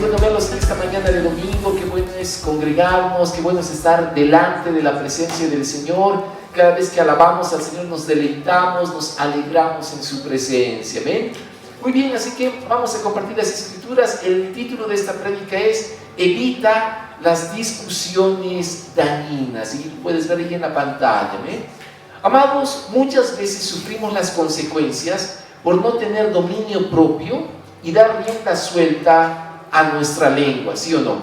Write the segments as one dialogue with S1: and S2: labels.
S1: bueno verlos en esta mañana de domingo, qué bueno es congregarnos, qué bueno es estar delante de la presencia del Señor. Cada vez que alabamos al Señor nos deleitamos, nos alegramos en su presencia, ¿ven? Muy bien, así que vamos a compartir las escrituras. El título de esta prédica es Evita las discusiones dañinas, y puedes ver ahí en la pantalla, ¿ven? Amados, muchas veces sufrimos las consecuencias por no tener dominio propio y dar rienda suelta a nuestra lengua, ¿sí o no?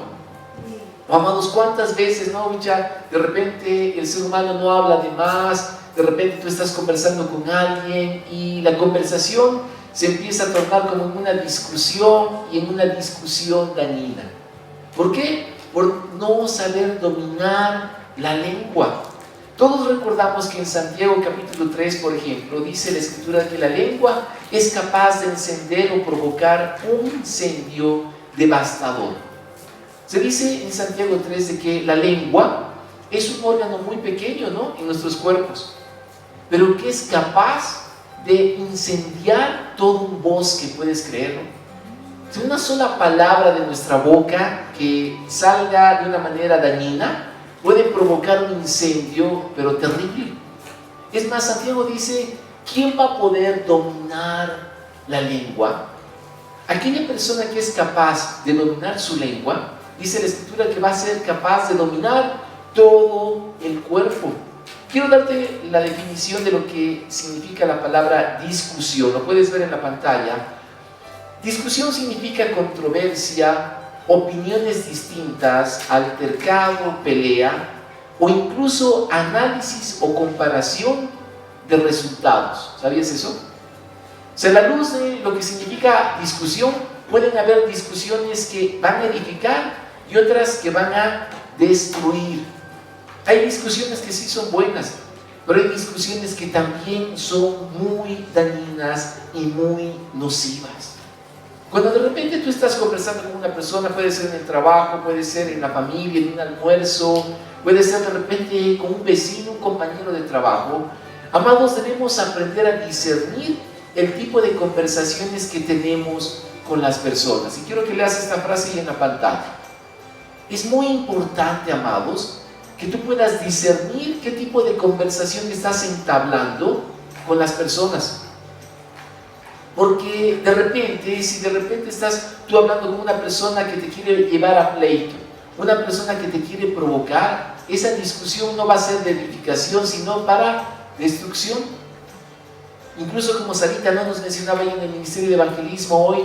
S1: Amados, ¿cuántas veces, no, ya de repente el ser humano no habla de más? De repente tú estás conversando con alguien y la conversación se empieza a tornar como en una discusión, y en una discusión dañina. ¿Por qué? Por no saber dominar la lengua. Todos recordamos que en Santiago capítulo 3, por ejemplo, dice la escritura que la lengua es capaz de encender o provocar un incendio devastador. Se dice en Santiago 3 de que la lengua es un órgano muy pequeño, ¿no?, en nuestros cuerpos, pero que es capaz de incendiar todo un bosque, ¿puedes creerlo? Si una sola palabra de nuestra boca que salga de una manera dañina puede provocar un incendio, pero terrible. Es más, Santiago dice, ¿quién va a poder dominar la lengua? Aquella persona que es capaz de dominar su lengua, dice la escritura que va a ser capaz de dominar todo el cuerpo. Quiero darte la definición de lo que significa la palabra discusión. Lo puedes ver en la pantalla. Discusión significa controversia, opiniones distintas, altercado, pelea o incluso análisis o comparación de resultados. ¿Sabías eso? O sea, a la luz de lo que significa discusión, pueden haber discusiones que van a edificar y otras que van a destruir. Hay discusiones que sí son buenas, pero hay discusiones que también son muy dañinas y muy nocivas. Cuando de repente tú estás conversando con una persona, puede ser en el trabajo, puede ser en la familia, en un almuerzo, puede ser de repente con un vecino, un compañero de trabajo, amados, debemos aprender a discernir el tipo de conversaciones que tenemos con las personas. Y quiero que leas esta frase ahí en la pantalla. Es muy importante, amados, que tú puedas discernir qué tipo de conversación estás entablando con las personas. Porque de repente, si de repente estás tú hablando con una persona que te quiere llevar a pleito, una persona que te quiere provocar, esa discusión no va a ser de edificación, sino para destrucción. Incluso como Sarita no nos mencionaba ahí en el Ministerio de Evangelismo hoy,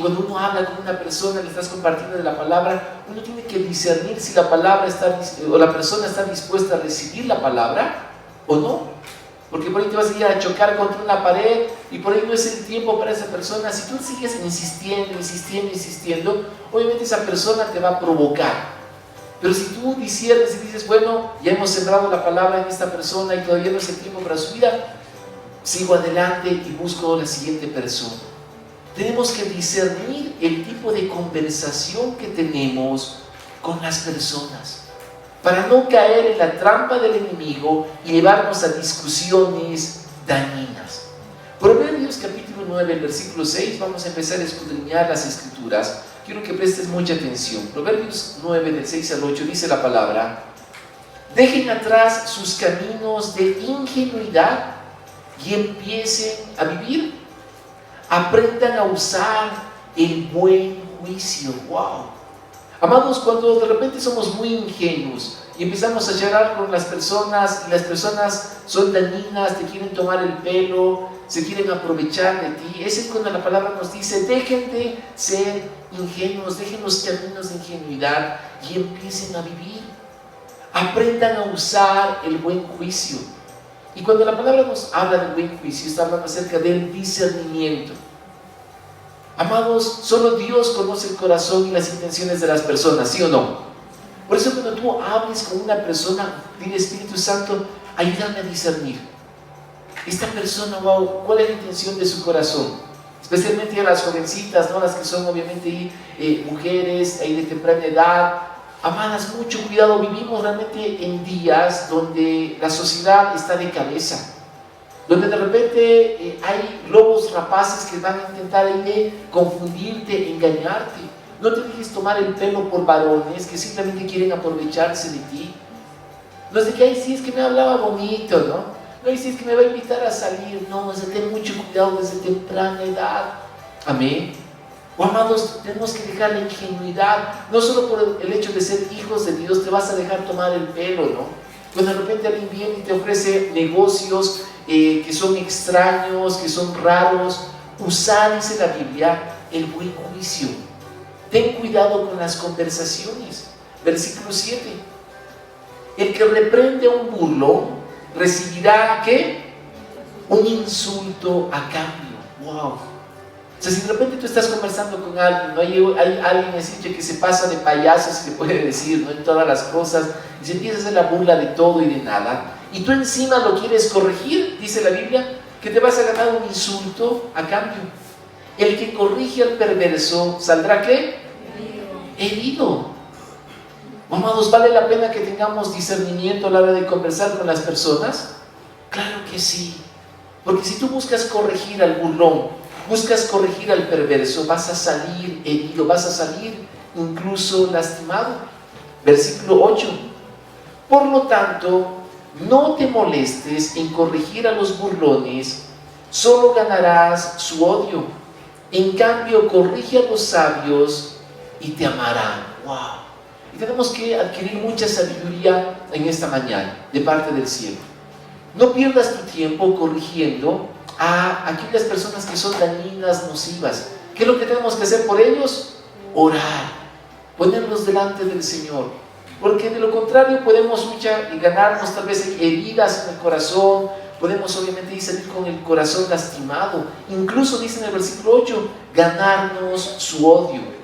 S1: cuando uno habla con una persona, le estás compartiendo de la palabra, uno tiene que discernir si la palabra está, o la persona está dispuesta a recibir la palabra o no. Porque por ahí te vas a ir a chocar contra una pared y por ahí no es el tiempo para esa persona. Si tú sigues insistiendo, obviamente esa persona te va a provocar. Pero si tú disiernes y dices, bueno, ya hemos sembrado la palabra en esta persona y todavía no es el tiempo para su vida, sigo adelante y busco la siguiente persona. Tenemos que discernir el tipo de conversación que tenemos con las personas, para no caer en la trampa del enemigo y llevarnos a discusiones dañinas. Proverbios capítulo 9, versículo 6, vamos a empezar a escudriñar las escrituras. Quiero que prestes mucha atención. Proverbios 9, del 6 al 8, dice la palabra: dejen atrás sus caminos de ingenuidad y empiecen a vivir. Aprendan a usar el buen juicio. ¡Wow! Amados, cuando de repente somos muy ingenuos y empezamos a charlar con las personas y las personas son dañinas, te quieren tomar el pelo, se quieren aprovechar de ti, es cuando la palabra nos dice, dejen de ser ingenuos, dejen los caminos de ingenuidad y empiecen a vivir. Aprendan a usar el buen juicio. Y cuando la palabra nos habla del buen juicio, está hablando acerca del discernimiento. Amados, solo Dios conoce el corazón y las intenciones de las personas, ¿sí o no? Por eso cuando tú hables con una persona, dile: Espíritu Santo, ayúdame a discernir. Esta persona, wow, ¿cuál es la intención de su corazón? Especialmente a las jovencitas, ¿no? Las que son obviamente mujeres de temprana edad. Amadas, mucho cuidado, vivimos realmente en días donde la sociedad está de cabeza, donde de repente hay lobos rapaces que van a intentar confundirte, engañarte. No te dejes tomar el pelo por varones que simplemente quieren aprovecharse de ti. No es de que, ay, sí, es que me hablaba bonito, ¿no? No, ay, sí, es que me va a invitar a salir. No, es de tener mucho cuidado desde temprana edad. Amén. Oh, amados, tenemos que dejar la ingenuidad. No solo por el hecho de ser hijos de Dios te vas a dejar tomar el pelo, ¿no? Cuando de repente alguien viene y te ofrece negocios que son extraños, que son raros, usa, dice la Biblia, el buen juicio. Ten cuidado con las conversaciones. Versículo 7. El que reprende a un burlón recibirá, ¿qué? Un insulto a cambio. Wow. O sea, si de repente tú estás conversando con alguien, ¿no? hay alguien así que se pasa de payaso, se te puede decir, ¿no? En todas las cosas, y se empieza a hacer la burla de todo y de nada, y tú encima lo quieres corregir, dice la Biblia, que te vas a ganar un insulto a cambio. El que corrige al perverso, ¿saldrá qué? Herido. Amados, ¿vale la pena que tengamos discernimiento a la hora de conversar con las personas? Claro que sí. Porque si tú buscas corregir al burlón, buscas corregir al perverso, vas a salir herido, vas a salir incluso lastimado. Versículo 8. Por lo tanto, no te molestes en corregir a los burlones, solo ganarás su odio. En cambio, corrige a los sabios y te amarán. ¡Wow! Y tenemos que adquirir mucha sabiduría en esta mañana, de parte del cielo. No pierdas tu tiempo corrigiendo a aquellas personas que son dañinas, nocivas. ¿Qué es lo que tenemos que hacer por ellos? Orar, ponerlos delante del Señor, porque de lo contrario podemos luchar y ganarnos tal vez heridas en el corazón, podemos obviamente salir con el corazón lastimado, incluso dice en el versículo 8, ganarnos su odio.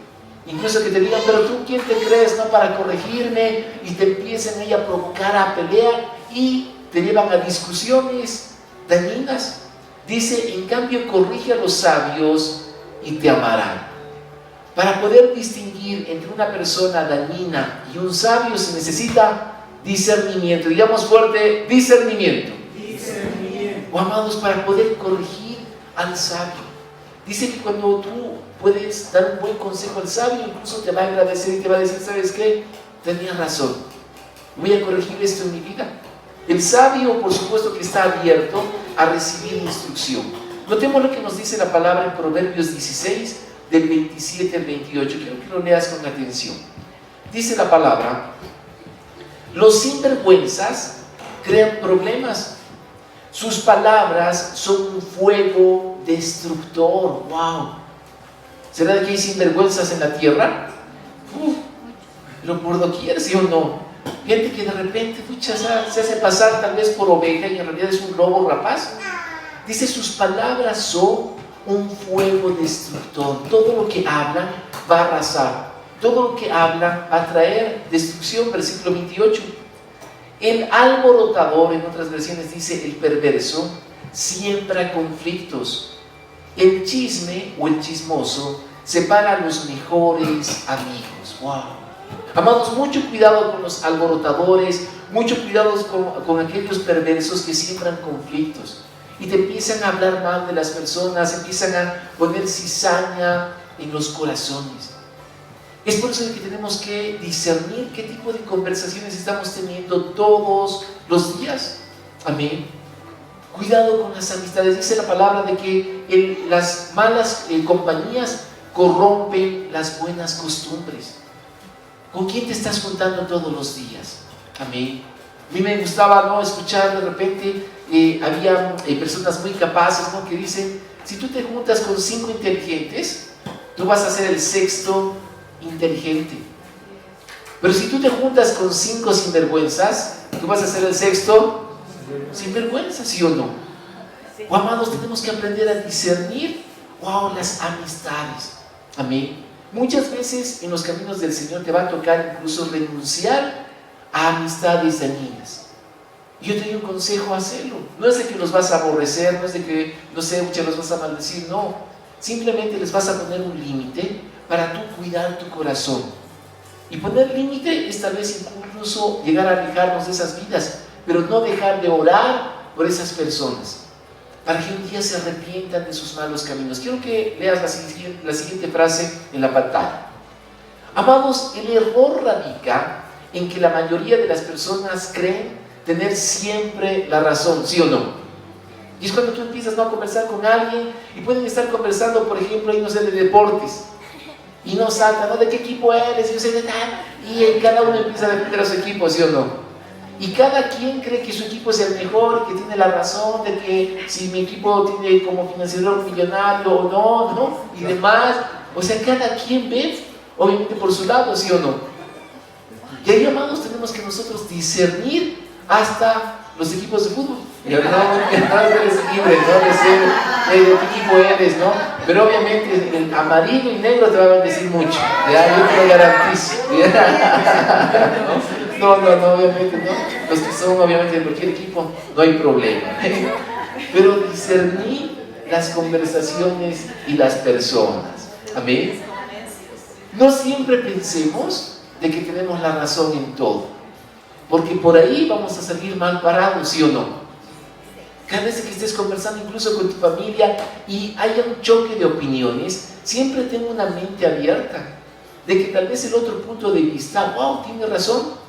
S1: Incluso que te digan, pero tú quién te crees, ¿no? Para corregirme, y te empiecen ahí a provocar, a pelear, y te llevan a discusiones dañinas. Dice, en cambio, corrige a los sabios y te amarán. Para poder distinguir entre una persona dañina y un sabio se necesita discernimiento. Digamos fuerte, discernimiento. Discernimiento. Amados, para poder corregir al sabio. Dice que cuando tú puedes dar un buen consejo al sabio, incluso te va a agradecer y te va a decir, ¿sabes qué? Tenías razón. Voy a corregir esto en mi vida. El sabio, por supuesto, que está abierto a recibir instrucción. Notemos lo que nos dice la palabra en Proverbios 16, del 27 al 28. Quiero que lo leas con atención. Dice la palabra: los sinvergüenzas crean problemas. Sus palabras son un fuego destructor. ¡Wow! ¿Será de que hay sinvergüenzas en la tierra? Pero por doquier, ¿sí o no? Gente que de repente se hace pasar tal vez por oveja y en realidad es un lobo rapaz. Dice, sus palabras son un fuego destructor. Todo lo que hablan va a arrasar. Todo lo que hablan va a traer destrucción. Versículo 28. El alborotador, en otras versiones dice el perverso, siembra conflictos. El chisme o el chismoso separa a los mejores amigos. ¡Wow! Amados, mucho cuidado con los alborotadores, mucho cuidado con aquellos perversos que siembran conflictos y te empiezan a hablar mal de las personas, empiezan a poner cizaña en los corazones. Es por eso que tenemos que discernir qué tipo de conversaciones estamos teniendo todos los días. Amén. Cuidado con las amistades. Dice la palabra de que las malas compañías corrompen las buenas costumbres. ¿Con quién te estás juntando todos los días? Amén. A mí me gustaba escuchar de repente, había personas muy capaces, ¿no? Que dicen, si tú te juntas con 5 inteligentes, tú vas a ser el 6º inteligente. Pero si tú te juntas con 5 sinvergüenzas, tú vas a ser el 6º sinvergüenza, ¿sí o no? Sí. Oh, amados, tenemos que aprender a discernir las amistades. Amén. Muchas veces en los caminos del Señor te va a tocar incluso renunciar a amistades dañinas. Yo te doy un consejo: hacerlo. No es de que los vas a aborrecer, no es de que, los vas a maldecir, no. Simplemente les vas a poner un límite para tú cuidar tu corazón. Y poner límite es tal vez incluso llegar a alejarnos de esas vidas, pero no dejar de orar por esas personas, para que un día se arrepientan de sus malos caminos. Quiero que leas la siguiente frase en la pantalla. Amados, el error radica en que la mayoría de las personas creen tener siempre la razón, ¿sí o no? Y es cuando tú empiezas, ¿no?, a conversar con alguien y pueden estar conversando, por ejemplo, no sé, de deportes, y no saltan, ¿no?, ¿de qué equipo eres? Y, yo sé, y cada uno empieza a defender a su equipo, ¿sí o no? Y cada quien cree que su equipo es el mejor, que tiene la razón de que si mi equipo tiene como financiador millonario o no, ¿no? Y demás. O sea, cada quien ve, obviamente, por su lado, ¿sí o no? Y ahí, amados, tenemos que nosotros discernir hasta los equipos de fútbol. No eres libre, ¿no?, de ser de qué equipo eres, ¿no? Pero obviamente el amarillo y negro te van a bendecir mucho. ¿Ya? Yo te lo garantizo. No, obviamente no. Los que son obviamente de cualquier equipo, no hay problema. Pero discernir las conversaciones y las personas. Amén. No siempre pensemos de que tenemos la razón en todo, porque por ahí vamos a salir mal parados, ¿sí o no? Cada vez que estés conversando incluso con tu familia y haya un choque de opiniones, siempre ten una mente abierta de que tal vez el otro punto de vista, wow, tiene razón.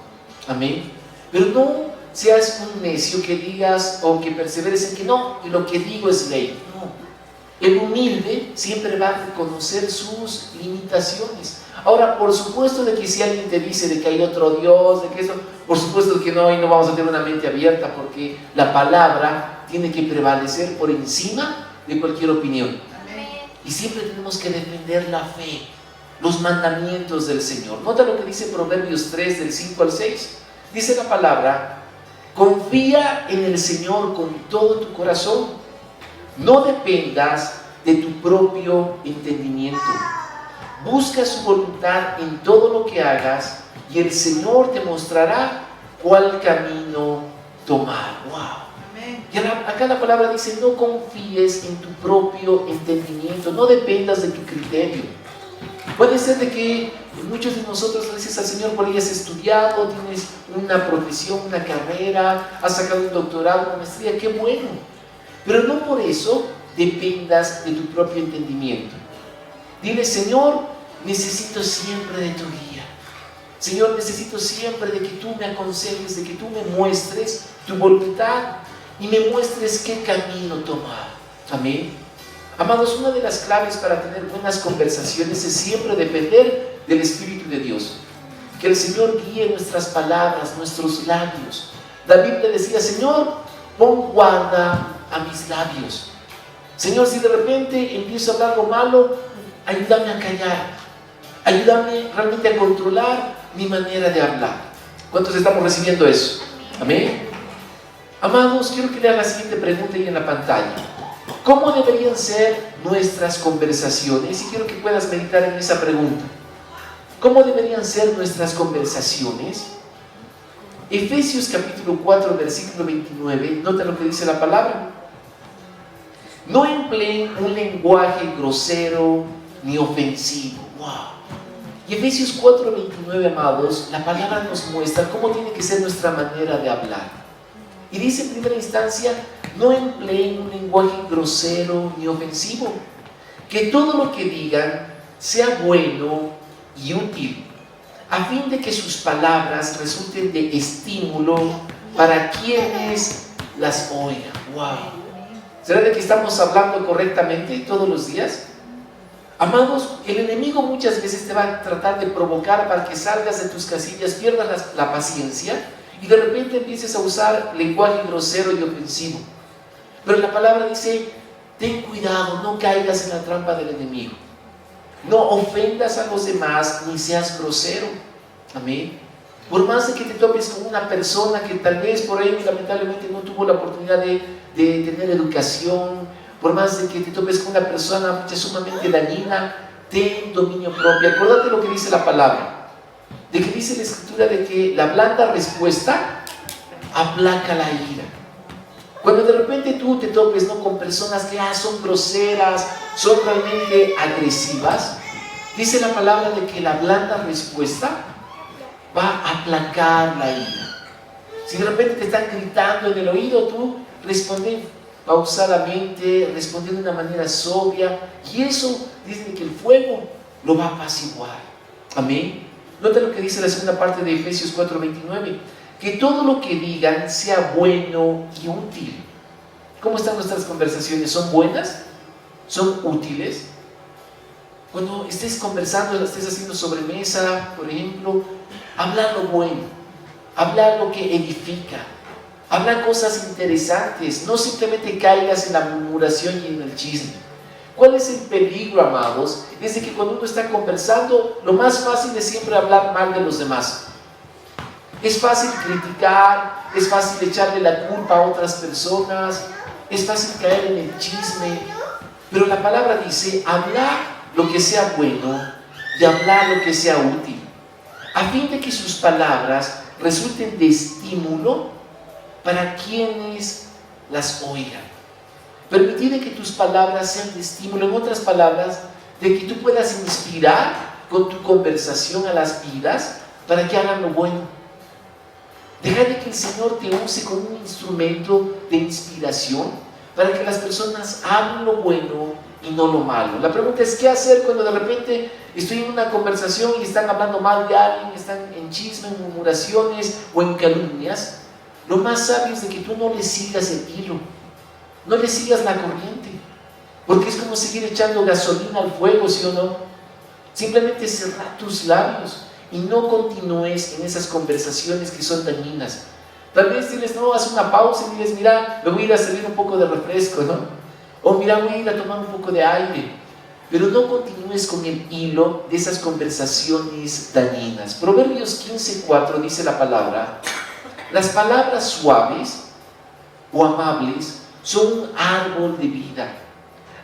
S1: Amén. Pero no seas un necio que digas o que perseveres en que no, lo que digo es ley. No. El humilde siempre va a reconocer sus limitaciones. Ahora, por supuesto de que si alguien te dice de que hay otro Dios, de que eso, por supuesto que no, y no vamos a tener una mente abierta, porque la palabra tiene que prevalecer por encima de cualquier opinión. Y siempre tenemos que defender la fe, los mandamientos del Señor. Nota lo que dice Proverbios 3, del 5 al 6. Dice la palabra: confía en el Señor con todo tu corazón, no dependas de tu propio entendimiento. Busca su voluntad en todo lo que hagas y el Señor te mostrará cuál camino tomar. ¡Wow! Y acá la palabra dice: no confíes en tu propio entendimiento, no dependas de tu criterio. Puede ser de que muchos de nosotros le dices al Señor: por ahí has estudiado, tienes una profesión, una carrera, has sacado un doctorado, una maestría, qué bueno. Pero no por eso dependas de tu propio entendimiento. Dile: Señor, necesito siempre de tu guía. Señor, necesito siempre de que tú me aconsejes, de que tú me muestres tu voluntad y me muestres qué camino tomar. Amén. Amados, una de las claves para tener buenas conversaciones es siempre depender del Espíritu de Dios. Que el Señor guíe nuestras palabras, nuestros labios. David le decía: Señor, pon guarda a mis labios. Señor, si de repente empiezo a hablar algo malo, ayúdame a callar. Ayúdame realmente a controlar mi manera de hablar. ¿Cuántos estamos recibiendo eso? Amén. Amados, quiero que lean la siguiente pregunta ahí en la pantalla. ¿Cómo deberían ser nuestras conversaciones? Y quiero que puedas meditar en esa pregunta. ¿Cómo deberían ser nuestras conversaciones? Efesios capítulo 4, versículo 29, nota lo que dice la palabra. No empleen un lenguaje grosero ni ofensivo. ¡Wow! Y Efesios 4, 29, amados, la palabra nos muestra cómo tiene que ser nuestra manera de hablar. Y dice en primera instancia: no empleen un lenguaje grosero ni ofensivo. Que todo lo que digan sea bueno y útil, a fin de que sus palabras resulten de estímulo para quienes las oigan. ¡Wow! ¿Será de que estamos hablando correctamente todos los días? Amados, el enemigo muchas veces te va a tratar de provocar para que salgas de tus casillas, pierdas la paciencia y de repente empieces a usar lenguaje grosero y ofensivo. Pero la palabra dice: ten cuidado, no caigas en la trampa del enemigo. No ofendas a los demás ni seas grosero. Amén. Por más de que te topes con una persona que tal vez por ahí lamentablemente no tuvo la oportunidad de tener educación, por más de que te topes con una persona sumamente dañina, ten dominio propio. Acuérdate lo que dice la palabra, de que dice la Escritura de que la blanda respuesta aplaca la ira. Cuando de repente tú te topes, ¿no?, con personas que son groseras, son realmente agresivas, dice la palabra de que la blanda respuesta va a aplacar la ira. Si de repente te están gritando en el oído, tú responde pausadamente, responde de una manera sobria, y eso dice que el fuego lo va a apaciguar. Amén. Nota lo que dice la segunda parte de Efesios 4:29, que todo lo que digan sea bueno y útil. ¿Cómo están nuestras conversaciones? ¿Son buenas? ¿Son útiles? Cuando estés conversando, estés haciendo sobremesa, por ejemplo, hablar lo bueno, hablar lo que edifica, hablar cosas interesantes, no simplemente caigas en la murmuración y en el chisme. ¿Cuál es el peligro, amados? Es de que cuando uno está conversando, lo más fácil es siempre hablar mal de los demás. Es fácil criticar, es fácil echarle la culpa a otras personas, es fácil caer en el chisme, pero la palabra dice, hablar lo que sea bueno y hablar lo que sea útil, a fin de que sus palabras resulten de estímulo para quienes las oigan. Permitir que tus palabras sean de estímulo, en otras palabras, de que tú puedas inspirar con tu conversación a las vidas para que hagan lo bueno. Deja de que el Señor te use como un instrumento de inspiración para que las personas hagan lo bueno y no lo malo. La pregunta es, ¿qué hacer cuando de repente estoy en una conversación y están hablando mal de alguien, están en chisme, en murmuraciones o en calumnias? Lo más sabio es de que tú no le sigas el hilo, no le sigas la corriente, porque es como seguir echando gasolina al fuego, ¿sí o no? Simplemente cerrar tus labios y no continúes en esas conversaciones que son dañinas. Tal vez diles, no, haz una pausa y diles, mira, me voy a ir a servir un poco de refresco, ¿no? O mira, voy a ir a tomar un poco de aire. Pero no continúes con el hilo de esas conversaciones dañinas. Proverbios 15:4 dice la palabra, las palabras suaves o amables son un árbol de vida.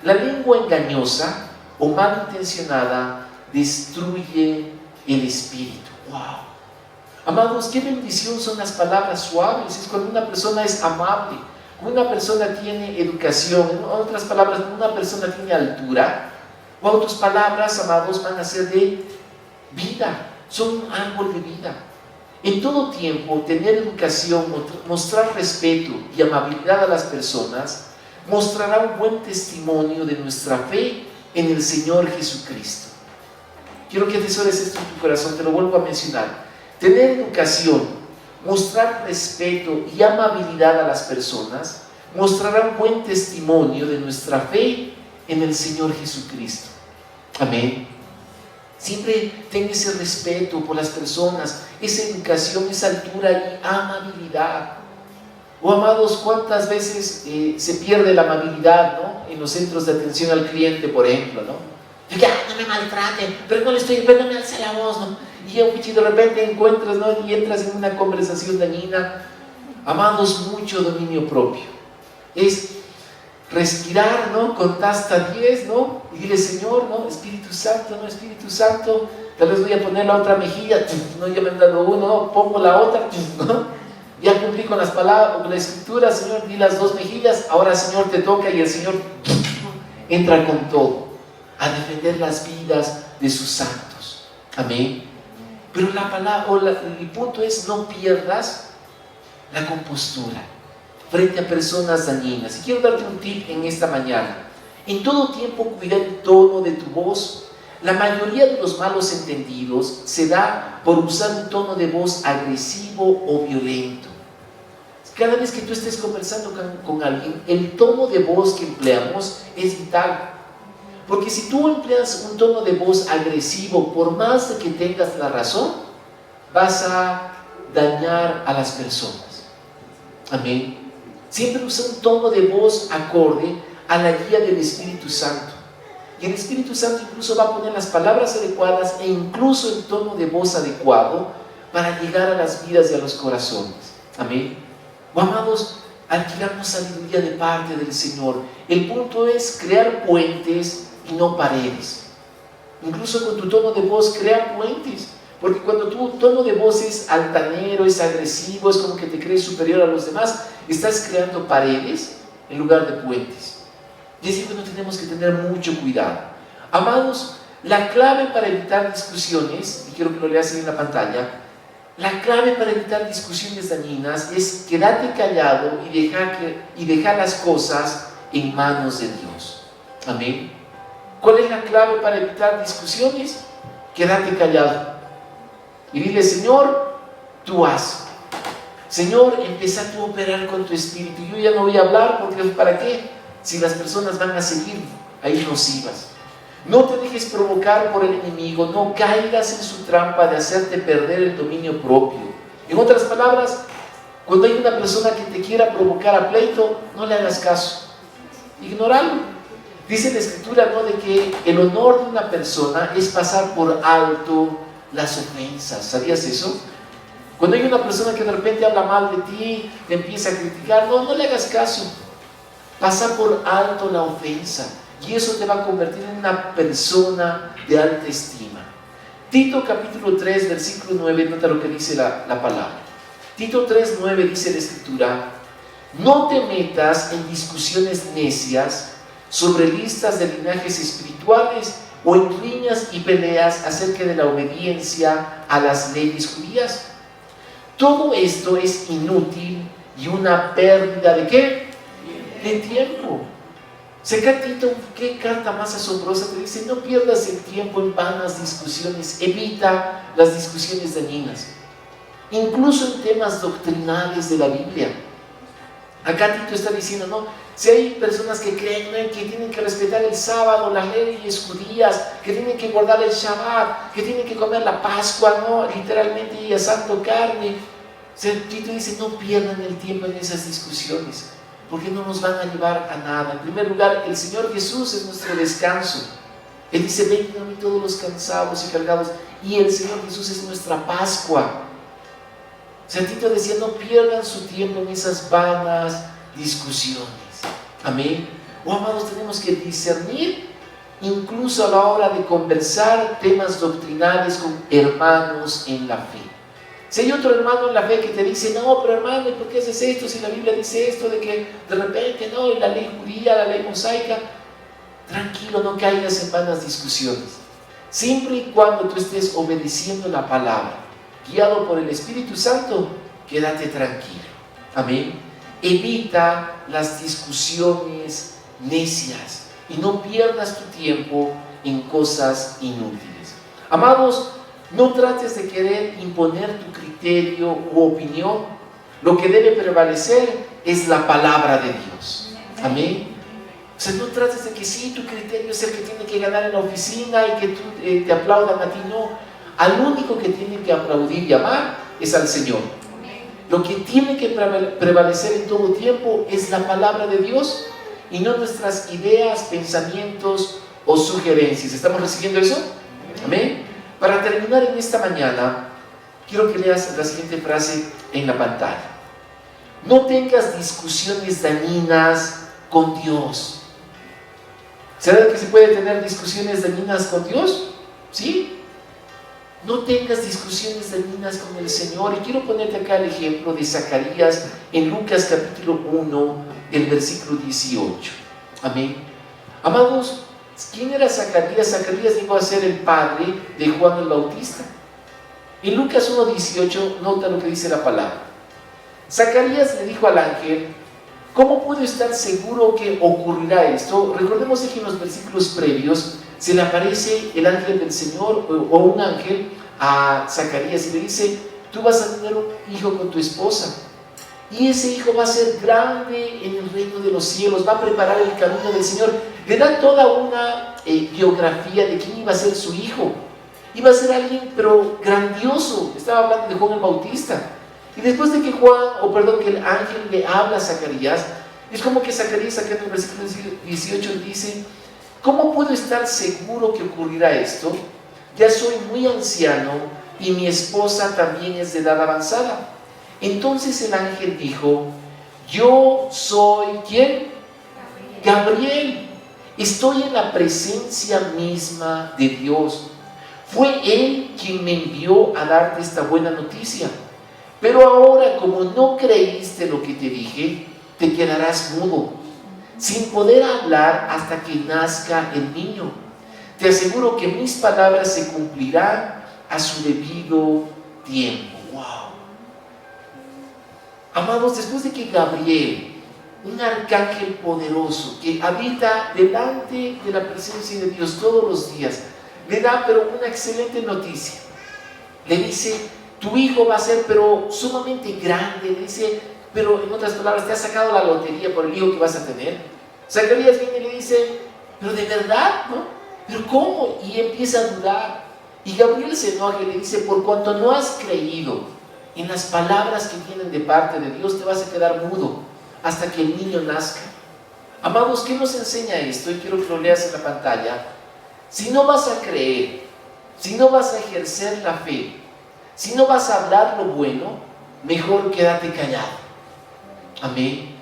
S1: La lengua engañosa o malintencionada destruye el espíritu. ¡Wow! Amados, qué bendición son las palabras suaves. Es cuando una persona es amable, cuando una persona tiene educación, en otras palabras, cuando una persona tiene altura. Cuando tus palabras, amados, van a ser de vida, son un árbol de vida. En todo tiempo, tener educación, mostrar respeto y amabilidad a las personas, mostrará un buen testimonio de nuestra fe en el Señor Jesucristo. Quiero que atesores esto en tu corazón, te lo vuelvo a mencionar. Tener educación, mostrar respeto y amabilidad a las personas, mostrará un buen testimonio de nuestra fe en el Señor Jesucristo. Amén. Siempre ten ese respeto por las personas, esa educación, esa altura y amabilidad. Oh, amados, ¿cuántas veces se pierde la amabilidad, ¿no? En los centros de atención al cliente, por ejemplo, ¿no? Ya, no me maltrate, pero no me alce la voz, ¿no? Y de repente encuentras, ¿no? Y entras en una conversación dañina. Amados, mucho dominio propio. Es respirar, ¿no? Contar hasta 10, ¿no? Y dile, Señor, ¿no? Espíritu Santo, ¿no? Espíritu Santo, tal vez voy a poner la otra mejilla, ¿no? Ya me han dado uno, ¿no? Pongo la otra, ¿no? Ya cumplí con las palabras, con la escritura, Señor, di las 2 mejillas, ahora, Señor, te toca, y el Señor entra con todo a defender las vidas de sus santos. Amén. Pero la palabra, el punto es, no pierdas la compostura frente a personas dañinas. Y quiero darte un tip en esta mañana. En todo tiempo cuida el tono de tu voz. La mayoría de los malos entendidos se da por usar un tono de voz agresivo o violento. Cada vez que tú estés conversando con alguien, el tono de voz que empleamos es vital. Porque si tú empleas un tono de voz agresivo, por más de que tengas la razón, vas a dañar a las personas. Amén. Siempre usa un tono de voz acorde a la guía del Espíritu Santo. Y el Espíritu Santo incluso va a poner las palabras adecuadas e incluso el tono de voz adecuado para llegar a las vidas y a los corazones. Amén. Oh, amados, alquilamos sabiduría de parte del Señor. El punto es crear puentes y no paredes. Incluso con tu tono de voz, crea puentes. Porque cuando tu tono de voz es altanero, es agresivo, es como que te crees superior a los demás, estás creando paredes en lugar de puentes. Y así que no tenemos que tener mucho cuidado. Amados, la clave para evitar discusiones, y quiero que lo leas ahí en la pantalla, la clave para evitar discusiones dañinas es quedarte callado y dejar las cosas en manos de Dios. Amén. ¿Cuál es la clave para evitar discusiones? quédate callado. Y dile, Señor, tú haz. Señor, empieza tú a operar con tu espíritu. Yo ya no voy a hablar porque ¿para qué? Si las personas van a seguir ahí nocivas. No te dejes provocar por el enemigo, no caigas en su trampa de hacerte perder el dominio propio. En otras palabras, cuando hay una persona que te quiera provocar a pleito, no le hagas caso, ignóralo. Dice la Escritura, ¿no?, de que el honor de una persona es pasar por alto las ofensas. ¿Sabías eso? Cuando hay una persona que de repente habla mal de ti, te empieza a criticar, no le hagas caso. Pasa por alto la ofensa y eso te va a convertir en una persona de alta estima. Tito capítulo 3, versículo 9, nota lo que dice la palabra. Tito 3, 9 dice la Escritura: no te metas en discusiones necias sobre listas de linajes espirituales o en riñas y peleas acerca de la obediencia a las leyes judías. Todo esto es inútil y una pérdida ¿de qué? De tiempo. Seca Tito, qué carta más asombrosa, te dice: no pierdas el tiempo en vanas discusiones, evita las discusiones dañinas, incluso en temas doctrinales de la Biblia. Acá Tito está diciendo, no, si hay personas que creen, ¿no?, que tienen que respetar el sábado, las leyes judías, que tienen que guardar el Shabbat, que tienen que comer la Pascua, ¿no?, literalmente y asando carne. O sea, Tito dice, no pierdan el tiempo en esas discusiones, porque no nos van a llevar a nada. En primer lugar, el Señor Jesús es nuestro descanso. Él dice, vengan a mí todos los cansados y cargados, y el Señor Jesús es nuestra Pascua. O sea, Tito decía, no pierdan su tiempo en esas vanas discusiones. Amén. Amados, tenemos que discernir incluso a la hora de conversar temas doctrinales con hermanos en la fe. Si hay otro hermano en la fe que te dice, no, pero hermano, ¿y por qué haces esto? Si la Biblia dice esto, de que de repente, no, y la ley judía, la ley mosaica. Tranquilo, no caigas en vanas discusiones. Siempre y cuando tú estés obedeciendo la palabra, guiado por el Espíritu Santo, quédate tranquilo. Amén. Evita las discusiones necias y no pierdas tu tiempo en cosas inútiles. Amados, no trates de querer imponer tu criterio u opinión. Lo que debe prevalecer es la palabra de Dios. Amén. O sea, no trates de que sí, tu criterio es el que tiene que ganar en la oficina y que tú, te aplaudan a ti. No, al único que tiene que aplaudir y amar es al Señor. Lo que tiene que prevalecer en todo tiempo es la palabra de Dios y no nuestras ideas, pensamientos o sugerencias. ¿Estamos recibiendo eso? Amén. Para terminar en esta mañana, quiero que leas la siguiente frase en la pantalla. No tengas discusiones dañinas con Dios. ¿Será que se puede tener discusiones dañinas con Dios? ¿Sí? No tengas discusiones dañinas con el Señor. Y quiero ponerte acá el ejemplo de Zacarías en Lucas capítulo 1, el versículo 18. Amén. Amados, ¿quién era Zacarías? Zacarías llegó a ser el padre de Juan el Bautista. En Lucas 1:18, nota lo que dice la palabra. Zacarías le dijo al ángel, ¿cómo puedo estar seguro que ocurrirá esto? Recordemos que en los versículos previos se le aparece el ángel del Señor o un ángel a Zacarías y le dice, tú vas a tener un hijo con tu esposa y ese hijo va a ser grande en el reino de los cielos, va a preparar el camino del Señor. Le da toda una biografía de quién iba a ser su hijo. Iba a ser alguien pero grandioso. Estaba hablando de Juan el Bautista. Y después de que que el ángel le habla a Zacarías, es como que Zacarías acá en el versículo 18 dice, ¿cómo puedo estar seguro que ocurrirá esto? Ya soy muy anciano y mi esposa también es de edad avanzada. Entonces el ángel dijo, yo soy, ¿quién? Gabriel. Estoy en la presencia misma de Dios. Fue Él quien me envió a darte esta buena noticia. Pero ahora, como no creíste lo que te dije, te quedarás mudo, sin poder hablar hasta que nazca el niño. Te aseguro que mis palabras se cumplirán a su debido tiempo. ¡Wow! Amados, después de que Gabriel, un arcángel poderoso que habita delante de la presencia de Dios todos los días, le da pero una excelente noticia. Le dice, tu hijo va a ser pero sumamente grande. Le dice, pero en otras palabras, te has sacado la lotería por el hijo que vas a tener. Zacarías viene y le dice, pero de verdad, ¿no? ¿Pero cómo? Y empieza a dudar. Y Gabriel se enoja y le dice, por cuanto no has creído en las palabras que vienen de parte de Dios, te vas a quedar mudo hasta que el niño nazca. Amados, ¿qué nos enseña esto? Y quiero que lo leas en la pantalla. Si no vas a creer, si no vas a ejercer la fe, si no vas a hablar lo bueno, mejor quédate callado. Amén.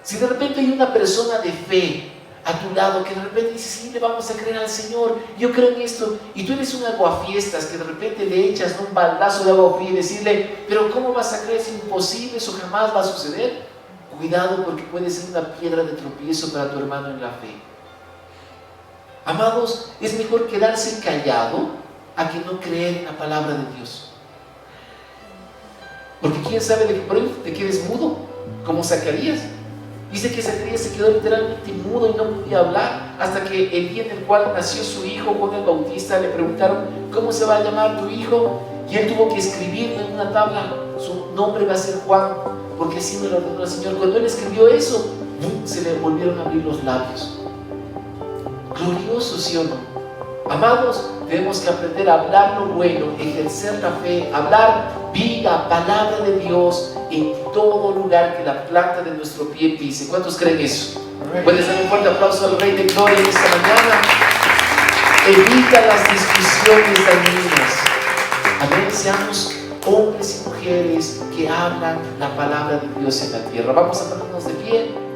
S1: Si de repente hay una persona de fe a tu lado que de repente dice, sí, le vamos a creer al Señor, yo creo en esto, y tú eres un aguafiestas que de repente le echas un baldazo de agua fría y decirle, pero ¿cómo vas a creer? Es imposible, eso jamás va a suceder. Cuidado, porque puede ser una piedra de tropiezo para tu hermano en la fe. Amados, es mejor quedarse callado a que no creer en la palabra de Dios. Porque quién sabe de que por ahí te quedes mudo, como Zacarías. Dice que Zacarías se quedó literalmente mudo y no podía hablar hasta que el día en el cual nació su hijo, Juan el Bautista, le preguntaron, ¿cómo se va a llamar tu hijo? Y él tuvo que escribirlo en una tabla, su nombre va a ser Juan, porque así me lo ordenó el Señor. Cuando él escribió eso, se le volvieron a abrir los labios. Glorioso, ¿sí o no? Amados, tenemos que aprender a hablar lo bueno, ejercer la fe, hablar vida, palabra de Dios en todo lugar que la planta de nuestro pie pise. ¿Cuántos creen eso? Puedes dar un fuerte aplauso al Rey de Gloria en esta mañana. Evita las discusiones dañinas. Amén. Seamos hombres y mujeres que hablan la palabra de Dios en la tierra. Vamos a ponernos de pie.